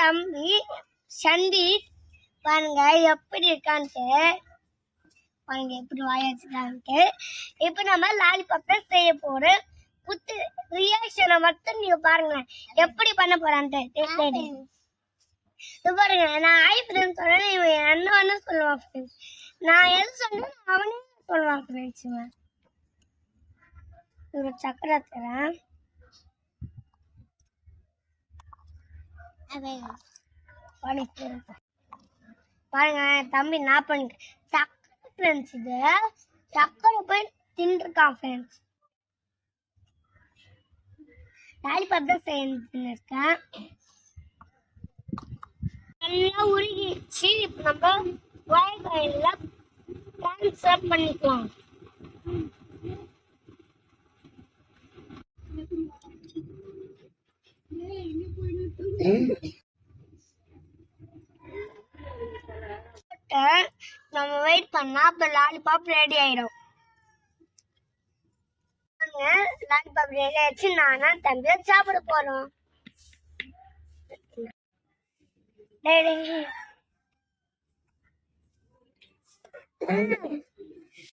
தம்பி சந்தி பாருங்க எப்படி இருக்கான்ட்டு, பாருங்க எப்படி வாயாச்சுக்கான்ட்டு. இப்ப நம்ம லாலிபாப்பை செய்ய போறோம். புத்து ரியாக்ஷனை மட்டும் நீங்க பாருங்க எப்படி பண்ண போறான்ட்டு. பாருங்க நான் ஐ ஃப்ரெண்ட்ஸ் சொன்னேன், இவன் என்ன சொல்லுவான் ஃப்ரெண்ட்ஸ். நான் எது சொன்னேன் அவனே சொல்லுவான் ஃப்ரெண்ட்ஸ். ஒரு சக்கரை தரேன். பாருங்க தம்பி நான் பண்ணி சக்கரை ஃப்ரெண்ட்ஸ். இது சக்கரை போய் தின்றுருக்கான் ஃப்ரெண்ட்ஸ். லாலிபாப் தான் செஞ்சுருக்கேன். நல்லா உருகிடுச்சு. இப்போ நம்ம வாய்க்காயில ட்ரான்ஸ்ஃபர் பண்ணிக்கலாம். நம்ம வெயிட் பண்ணா அப்ப லாலிபாப் ரெடி ஆயிடும். லாலிபாப் ரெடி ஆயிடுச்சு. நானா தம்பியா சாப்பிட போறோம். டேய்